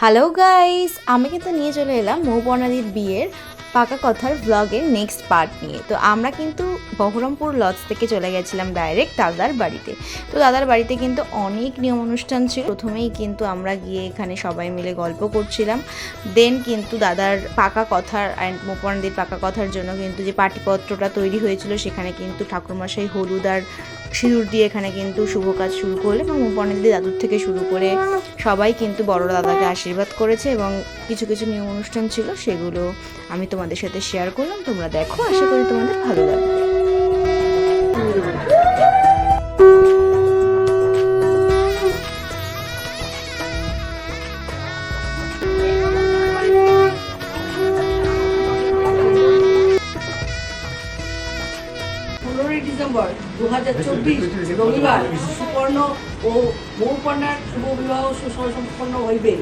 Hello guys, আমি কিন্তু নিয়ে চলে এলাম মৌপর্ণাদির বিয়ের পাকা কথার ব্লগের নেক্সট পার্ট নিয়ে। তো আমরা কিন্তু বহরমপুর লজ থেকে চলে গেছিলাম ডাইরেক্ট দাদার বাড়িতে। তো দাদার বাড়িতে কিন্তু অনেক নিয়ম অনুষ্ঠান ছিল। প্রথমেই কিন্তু আমরা গিয়ে এখানে সবাই মিলে গল্প করছিলাম। দেন কিন্তু দাদার পাকা কথার অ্যান্ড মৌপর্ণাদির পাকা কথার জন্য কিন্তু যে পাটিপত্রটা তৈরি হয়েছিল সেখানে কিন্তু ঠাকুরমশাই হলুদ আর সিঁদুর দিয়ে এখানে কিন্তু শুভ কাজ শুরু করলে এবং মৌপর্ণাদি দাদুর থেকে শুরু করে সবাই কিন্তু বড় দাদাকে আশীর্বাদ করেছে এবং কিছু কিছু নিয়ম অনুষ্ঠান ছিল, সেগুলো আমি তোমাদের সাথে শেয়ার করলাম। তোমরা দেখো, আশা করি তোমাদের ভালো লাগবে। ডিসেম্বর 2024 রবিবার সুপর্ণ ও মৌপর্ণার শুভ বিবাহ সুসম্পন্ন হইবে।